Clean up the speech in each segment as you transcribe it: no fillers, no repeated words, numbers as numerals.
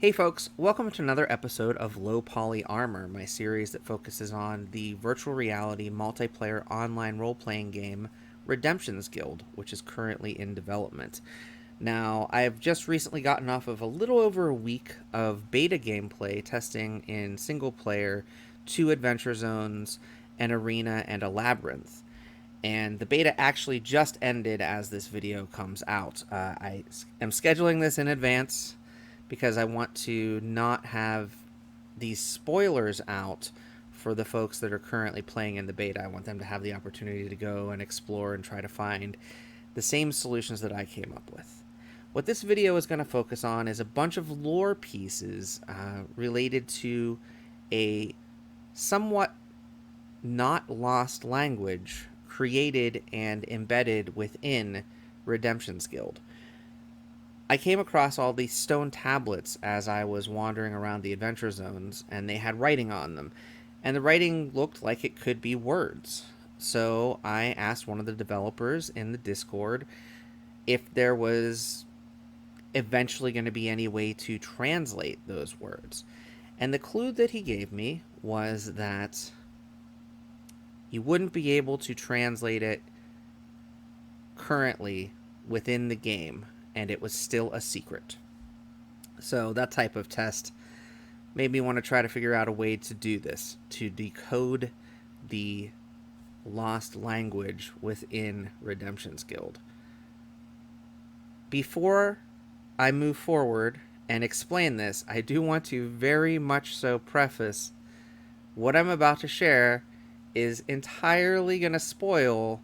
Hey folks, welcome to another episode of Low Poly Armor, my series that focuses on the virtual reality multiplayer online role playing game Redemption's Guild, which is currently in development. Now, I've just recently gotten off of a little over a week of beta gameplay testing in single player, 2 adventure zones, an arena, and a labyrinth. And the beta actually just ended as this video comes out. I am scheduling this in advance because I want to not have these spoilers out for the folks that are currently playing in the beta. I want them to have the opportunity to go and explore and try to find the same solutions that I came up with. What this video is going to focus on is a bunch of lore pieces related to a somewhat not lost language created and embedded within Redemption's Guild. I came across all these stone tablets as I was wandering around the adventure zones, and they had writing on them. And the writing looked like it could be words. So I asked one of the developers in the Discord if there was eventually going to be any way to translate those words. And the clue that he gave me was that he wouldn't be able to translate it currently within the game, and it was still a secret. So that type of test made me want to try to figure out a way to do this, to decode the lost language within Redemption's Guild. Before I move forward and explain this, I do want to very much so preface what I'm about to share is entirely going to spoil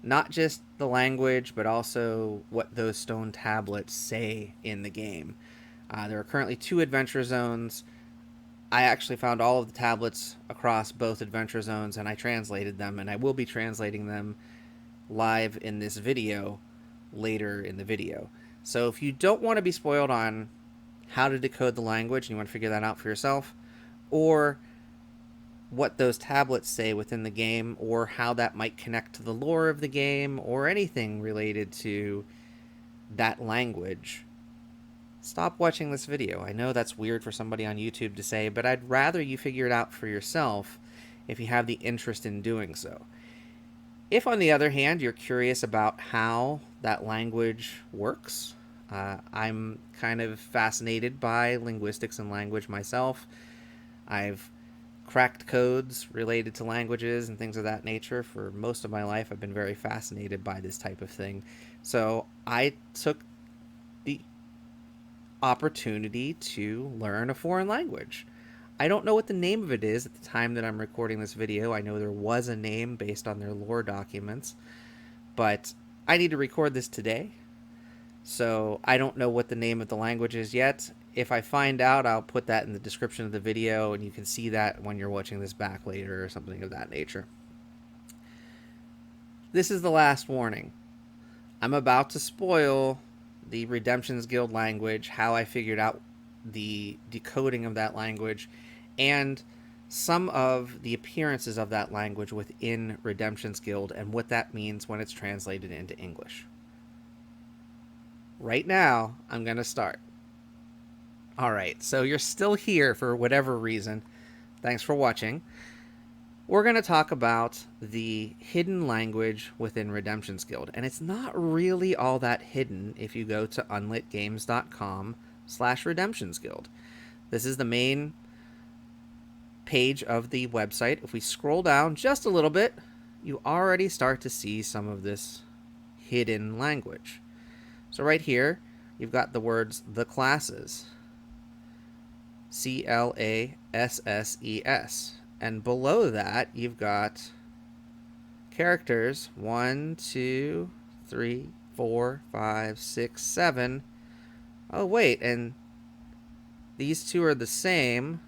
not just the language, but also what those stone tablets say in the game. There are currently 2 adventure zones. I actually found all of the tablets across both adventure zones, and I translated them, and I will be translating them live in this video later in the video. So if you don't want to be spoiled on how to decode the language and you want to figure that out for yourself, or what those tablets say within the game, or how that might connect to the lore of the game, or anything related to that language, stop watching this video. I know that's weird for somebody on YouTube to say, but I'd rather you figure it out for yourself if you have the interest in doing so. If, on the other hand, you're curious about how that language works, I'm kind of fascinated by linguistics and language myself. I've cracked codes related to languages and things of that nature for most of my life. I've been very fascinated by this type of thing. So I took the opportunity to learn a foreign language. I don't know what the name of it is at the time that I'm recording this video. I know there was a name based on their lore documents, but I need to record this today. So I don't know what the name of the language is yet. If I find out, I'll put that in the description of the video, and you can see that when you're watching this back later or something of that nature. This is the last warning. I'm about to spoil the Redemption's Guild language, how I figured out the decoding of that language, and some of the appearances of that language within Redemption's Guild and what that means when it's translated into English. Right now, I'm going to start. Alright, so you're still here for whatever reason. Thanks for watching. We're going to talk about the hidden language within Redemption's Guild, and it's not really all that hidden if you go to unlitgames.com/Redemption's Guild. This is the main page of the website. If we scroll down just a little bit, you already start to see some of this hidden language. So right here, you've got the words the classes. CLASSES. And below that, you've got characters 1, 2, 3, 4, 5, 6, 7. Oh, wait, and these two are the same,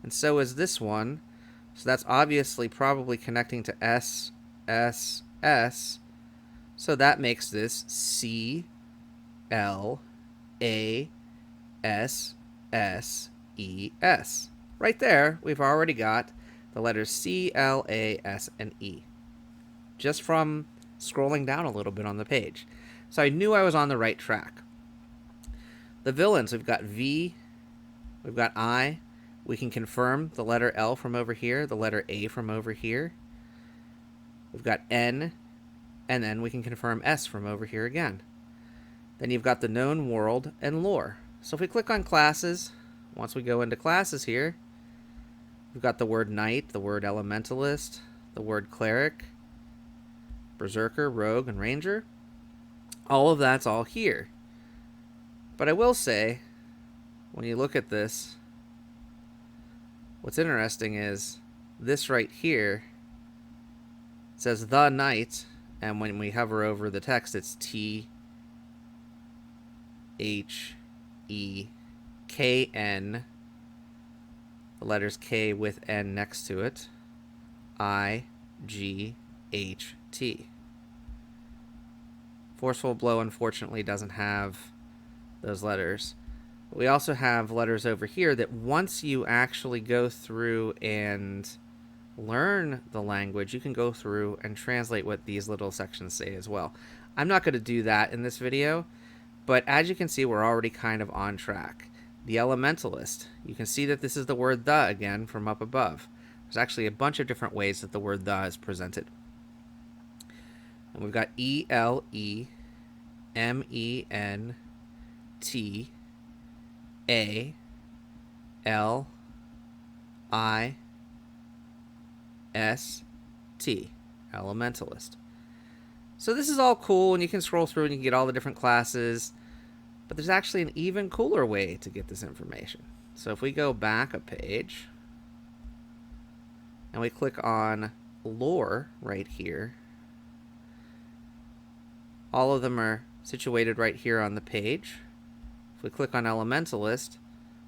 and so is this one. So that's obviously probably connecting to S, S, S. So that makes this C, L, A, S, S, E, S. Right there, we've already got the letters C, L, A, S, and E, just from scrolling down a little bit on the page. So I knew I was on the right track. The villains, we've got V, we've got I. We can confirm the letter L from over here, the letter A from over here. We've got N, and then we can confirm S from over here again. Then you've got the known world and lore. So if we click on classes, once we go into classes here, we've got the word knight, the word elementalist, the word cleric, berserker, rogue, and ranger. All of that's all here. But I will say, when you look at this, what's interesting is this right here says the knight, and when we hover over the text, it's THEKN, the letters K with N next to it, IGHT. Forceful Blow, unfortunately, doesn't have those letters. We also have letters over here that once you actually go through and learn the language, you can go through and translate what these little sections say as well. I'm not going to do that in this video, but as you can see, we're already kind of on track. The elementalist, you can see that this is the word the again from up above. There's actually a bunch of different ways that the word the is presented. And we've got ELEMENTALIST, elementalist. So this is all cool, and you can scroll through and you can get all the different classes, but there's actually an even cooler way to get this information. So if we go back a page and we click on lore right here, all of them are situated right here on the page. If we click on elementalist,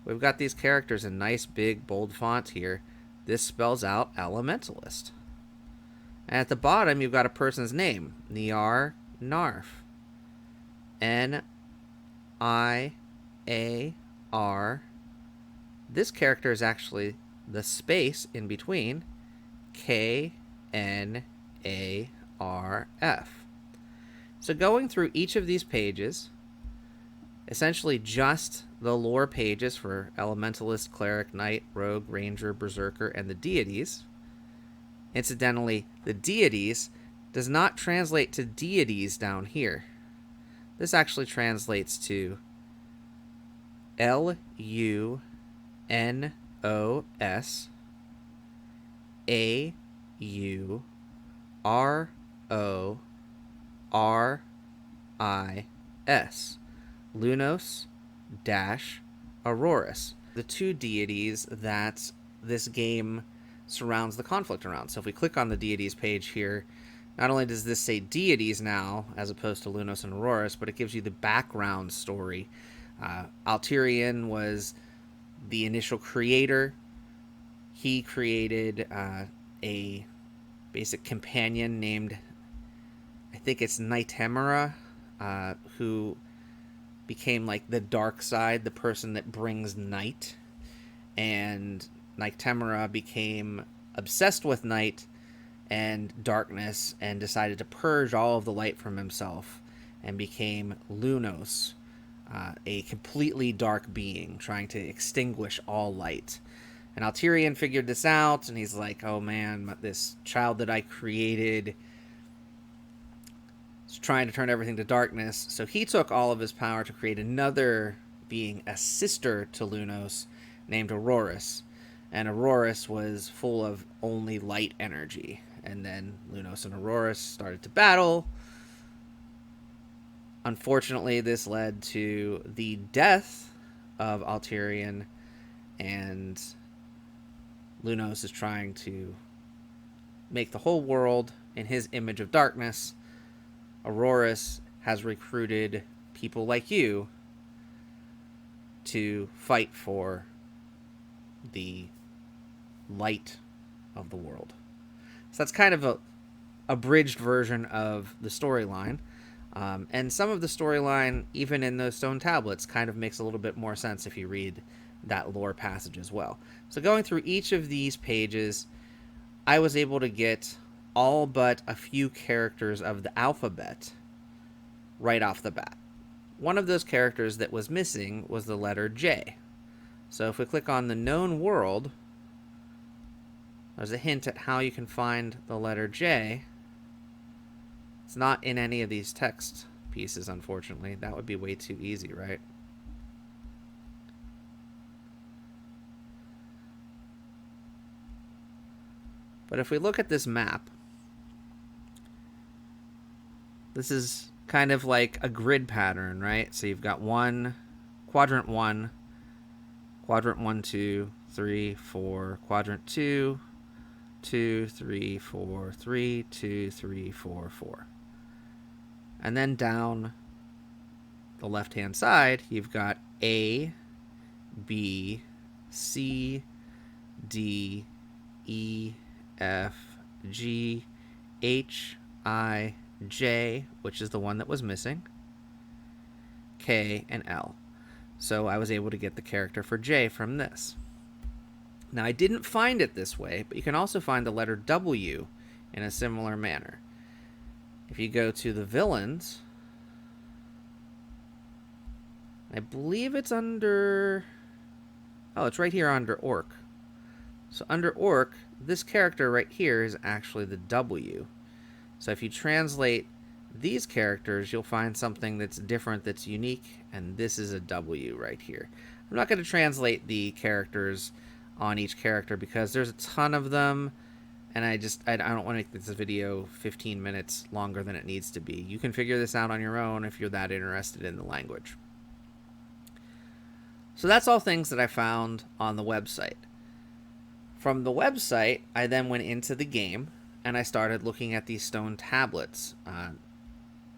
we've got these characters in nice big bold font here. This spells out elementalist. And at the bottom, you've got a person's name, Niar Narf. N-I-A-R. This character is actually the space in between, K-N-A-R-F. So going through each of these pages, essentially just the lore pages for elementalist, cleric, knight, rogue, ranger, berserker, and the deities. Incidentally, the deities does not translate to deities down here. This actually translates to L-U-N-O-S-A-U-R-O-R-I-S. Lunos-Aurorus. The two deities that this game surrounds the conflict around. So if we click on the deities page here, not only does this say deities now, as opposed to Lunos and Aurorus, but it gives you the background story. Alterian was the initial creator. He created a basic companion named, I think it's Nightemera, who became like the dark side, the person that brings night. And Nightemera became obsessed with night and darkness and decided to purge all of the light from himself and became Lunos, a completely dark being trying to extinguish all light. And Alterian figured this out, and he's like, oh man, this child that I created is trying to turn everything to darkness. So he took all of his power to create another being, a sister to Lunos, named Aurorus. And Aurorus was full of only light energy. And then Lunos and Aurorus started to battle. Unfortunately, this led to the death of Alterian, and Lunos is trying to make the whole world in his image of darkness. Aurorus has recruited people like you to fight for the light of the world. So that's kind of a abridged version of the storyline. And some of the storyline, even in those stone tablets, kind of makes a little bit more sense if you read that lore passage as well. So going through each of these pages, I was able to get all but a few characters of the alphabet right off the bat. one of those characters that was missing was the letter J. So if we click on the known world, there's a hint at how you can find the letter J. It's not in any of these text pieces, unfortunately. That would be way too easy, right? But if we look at this map, this is kind of like a grid pattern, right? So you've got quadrant 1, 2, 3, 4, quadrant 2, 2, 3, 4, 3, 2, 3, 4, 4. And then down the left-hand side, you've got A, B, C, D, E, F, G, H, I, J, which is the one that was missing, K, and L. So I was able to get the character for J from this. Now, I didn't find it this way, but you can also find the letter W in a similar manner. If you go to the villains, I believe it's under... Oh, it's right here under Orc. So under Orc, this character right here is actually the W. So if you translate these characters, you'll find something that's different, that's unique, and this is a W right here. I'm not going to translate the characters on each character because there's a ton of them, and I don't want to make this video 15 minutes longer than it needs to be. You can figure this out on your own if you're that interested in the language. So that's all things that I found on the website. From the website, I then went into the game, and I started looking at these stone tablets.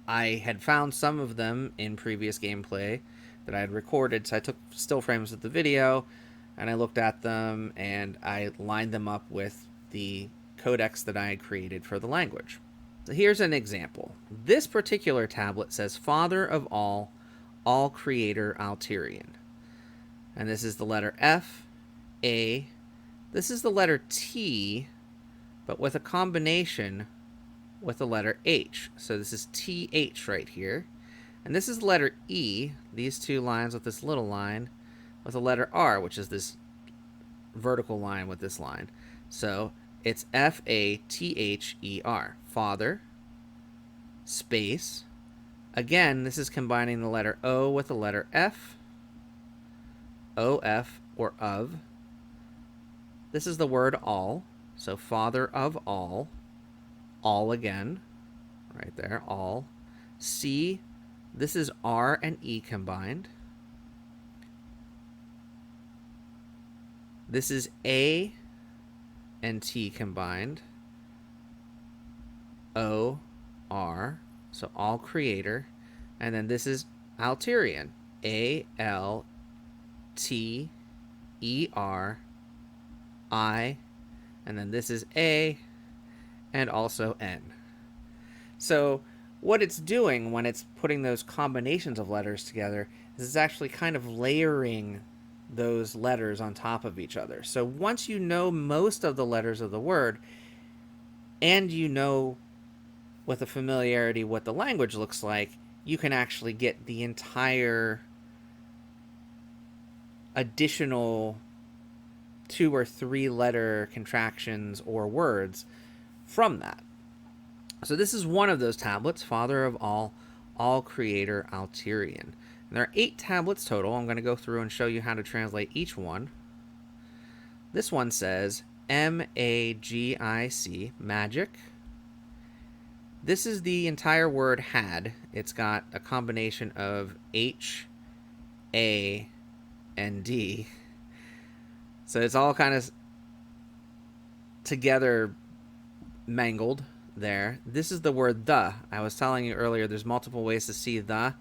I had found some of them in previous gameplay that I had recorded, so I took still frames of the video, and I looked at them, and I lined them up with the codex that I had created for the language. So here's an example. This particular tablet says, Father of all creator Alterian. And this is the letter F, A, this is the letter T, but with a combination with the letter H. So this is TH right here. And this is the letter E, these two lines with this little line, with a letter R, which is this vertical line with this line. So it's F-A-T-H-E-R. Father, space. Again, this is combining the letter O with the letter F, O-F, or of. This is the word all. So Father of all again, right there, all. C, this is R and E combined. This is A and T combined. O, R, so all creator. And then this is Alterian, A-L-T-E-R-I, and then this is A, and also N. So what it's doing when it's putting those combinations of letters together is it's actually kind of layering those letters on top of each other. So once you know most of the letters of the word, and you know with a familiarity what the language looks like, you can actually get the entire additional 2 or 3 letter contractions or words from that. So this is one of those tablets, Father of all creator Alterian. And there are 8 tablets total. I'm going to go through and show you how to translate each one. This one says M-A-G-I-C, magic. This is the entire word had. It's got a combination of H, A, and D. So it's all kind of together mangled there. This is the word the. I was telling you earlier there's multiple ways to see the.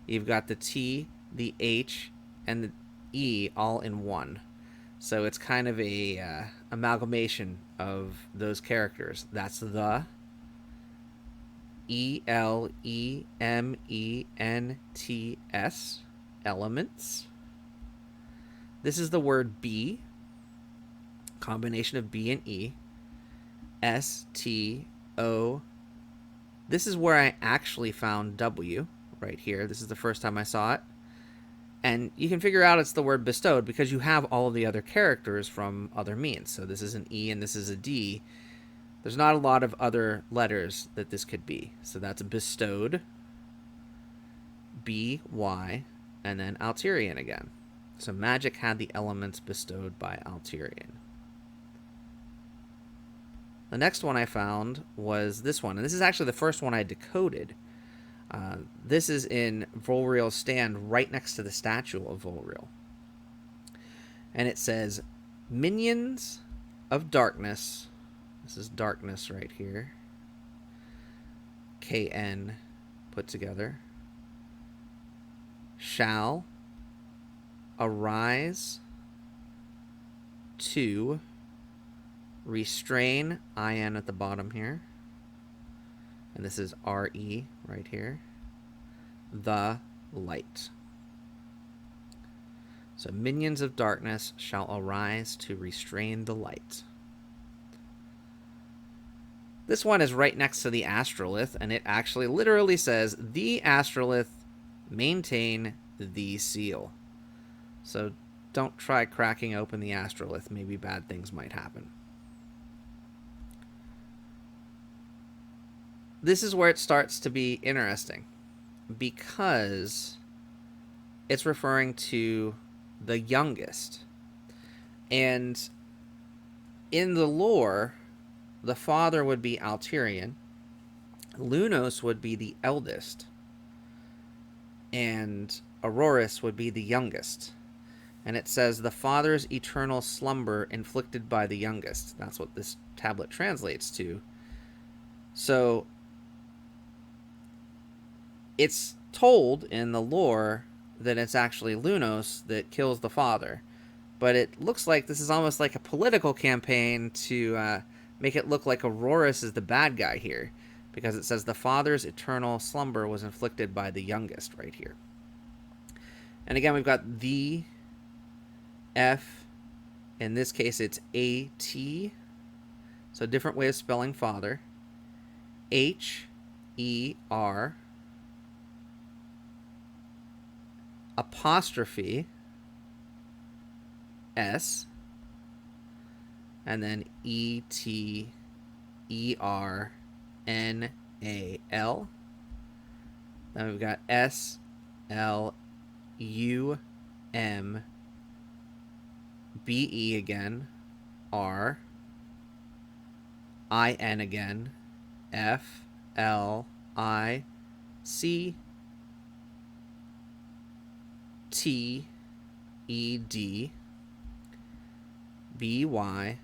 You've got the T, the H, and the E all in one. So it's kind of a amalgamation of those characters. That's the E-L-E-M-E-N-T-S, elements. This is the word B, combination of B and E. S-T-O. This is where I actually found W, right here. This is the first time I saw it. And you can figure out it's the word bestowed because you have all of the other characters from other means. So this is an E and this is a D. There's not a lot of other letters that this could be. So that's bestowed, B-Y, and then Alterian again. So magic had the elements bestowed by Alterian. The next one I found was this one. And this is actually the first one I decoded. This is in Volreal's stand right next to the statue of Volreal. And it says, minions of darkness. This is darkness right here. KN put together. Shall arise to restrain, IN at the bottom here. And this is RE right here. The light. So minions of darkness shall arise to restrain the light. This one is right next to the astrolith, and it actually literally says, the astrolith maintain the seal. So don't try cracking open the astrolith. Maybe bad things might happen. This is where it starts to be interesting, because it's referring to the youngest. And in the lore, the father would be Alterian, Lunos would be the eldest, and Aurorus would be the youngest. And it says the father's eternal slumber inflicted by the youngest. That's what this tablet translates to. So it's told in the lore that it's actually Lunos that kills the father. But it looks like this is almost like a political campaign to make it look like Aurorus is the bad guy here. Because it says the father's eternal slumber was inflicted by the youngest right here. And again, we've got the F. In this case, it's AT. So different way of spelling father. HER. Apostrophe S, and then ETERNAL. Then we've got SLUMBE again, R, IN again, FLIC TED BY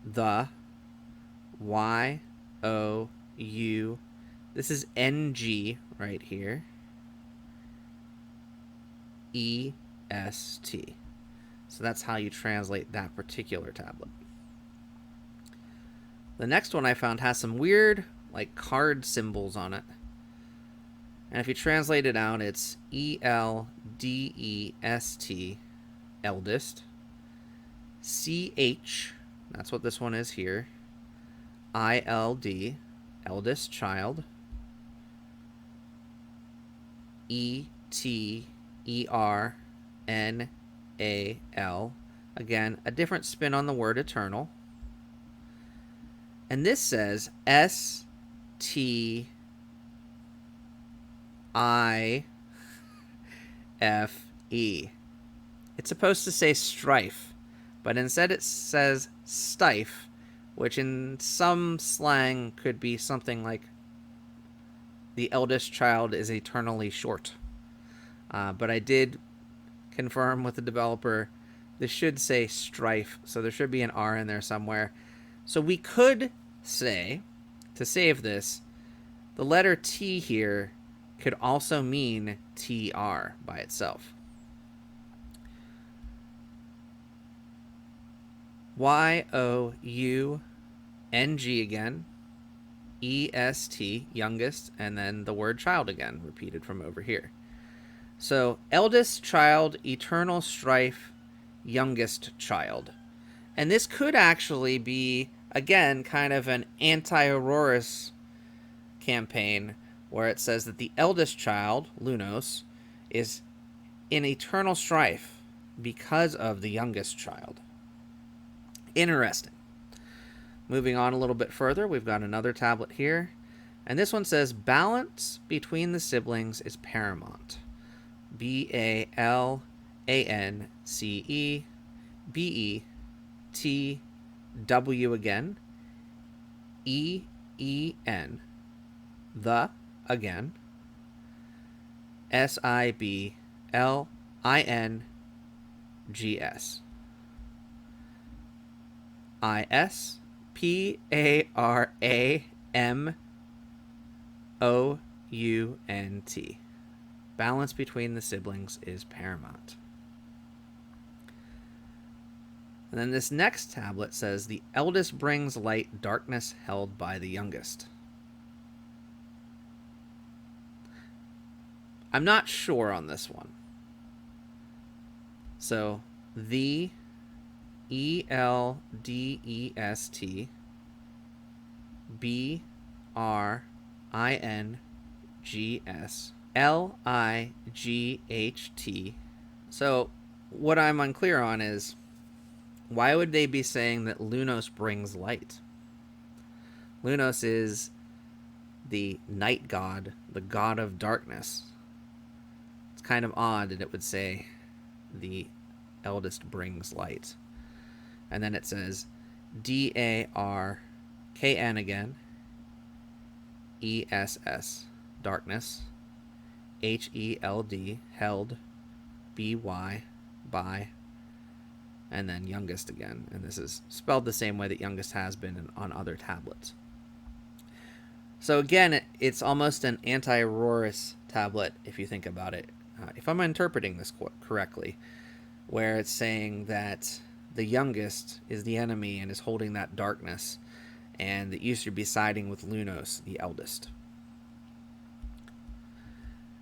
the YOU. This is NG right here. EST. So that's how you translate that particular tablet. The next one I found has some weird like card symbols on it. And if you translate it out, it's ELDEST, eldest. CH, that's what this one is here. ILD, eldest child. ETERNAL, again, a different spin on the word eternal. And this says STIFE. It's supposed to say strife, but instead it says stife, which in some slang could be something like the eldest child is eternally short. But I did confirm with the developer this should say strife, so there should be an R in there somewhere. So we could say, to save this, the letter T here could also mean TR by itself. YOUNG again, EST, youngest, and then the word child again, repeated from over here. So, eldest child, eternal strife, youngest child. And this could actually be, again, kind of an anti-Aurorus campaign, where it says that the eldest child, Lunos, is in eternal strife because of the youngest child. Interesting. Moving on a little bit further, we've got another tablet here. And this one says, balance between the siblings is paramount. Balance BETW again. EEN. The again. SIBLINGS. ISPARAMOUNT. Balance between the siblings is paramount. And then this next tablet says, the eldest brings light, darkness held by the youngest. I'm not sure on this one. So, the ELDEST BRINGS LIGHT. So, what I'm unclear on is, why would they be saying that Lunos brings light? Lunos is the night god, the god of darkness. It's kind of odd that it would say the eldest brings light. And then it says DARKN again, ESS, darkness, HELD, held, BY, by, and then youngest again. And this is spelled the same way that youngest has been on other tablets. So again, it's almost an anti-Aurorus tablet, if you think about it. If I'm interpreting this correctly, where it's saying that the youngest is the enemy and is holding that darkness, and that you should be siding with Lunos, the eldest.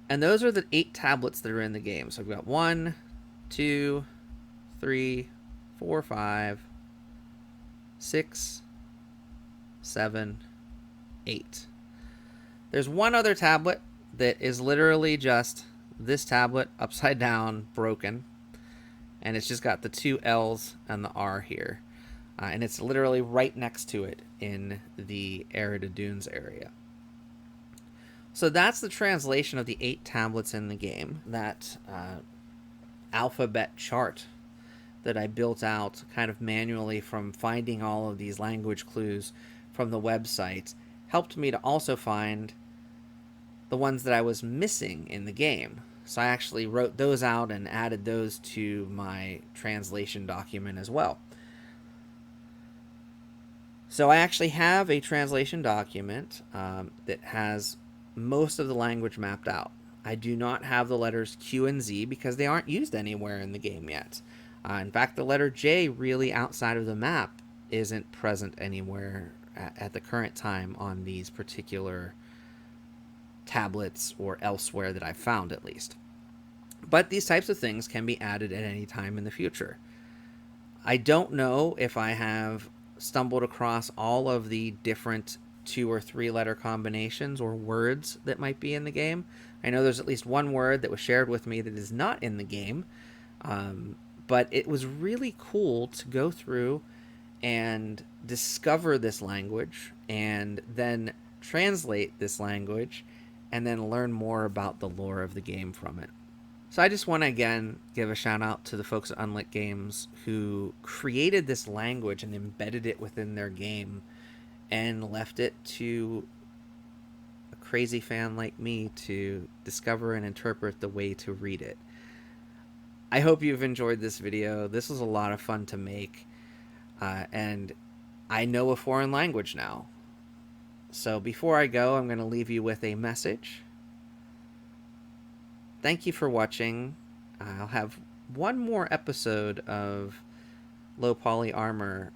And those are the 8 tablets that are in the game. So I've got 1, 2, 3, 4, 5, 6, 7, 8. There's one other tablet that is literally just this tablet upside down, broken. And it's just got the 2 L's and the R here. And it's literally right next to it in the Arid Dunes area. So that's the translation of the 8 tablets in the game. That alphabet chart that I built out kind of manually from finding all of these language clues from the website helped me to also find the ones that I was missing in the game. So I actually wrote those out and added those to my translation document as well. So I actually have a translation document that has most of the language mapped out. I do not have the letters Q and Z because they aren't used anywhere in the game yet. In fact, the letter J really outside of the map isn't present anywhere at the current time on these particular tablets or elsewhere that I've found, at least. But these types of things can be added at any time in the future. I don't know if I have stumbled across all of the different 2 or 3 letter combinations or words that might be in the game. I know there's at least one word that was shared with me that is not in the game, but it was really cool to go through and discover this language and then translate this language and then learn more about the lore of the game from it. So I just want to again give a shout out to the folks at Unlit Games who created this language and embedded it within their game and left it to a crazy fan like me to discover and interpret the way to read it. I hope you've enjoyed this video. This was a lot of fun to make, and I know a foreign language now. So before I go, I'm going to leave you with a message. Thank you for watching. I'll have one more episode of Low Poly Armor,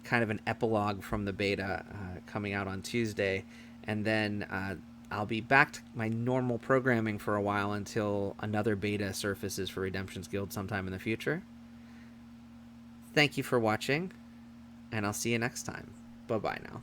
kind of an epilogue from the beta, coming out on Tuesday, and then I'll be back to my normal programming for a while until another beta surfaces for Redemption's Guild sometime in the future. Thank you for watching, and I'll see you next time. Bye-bye now.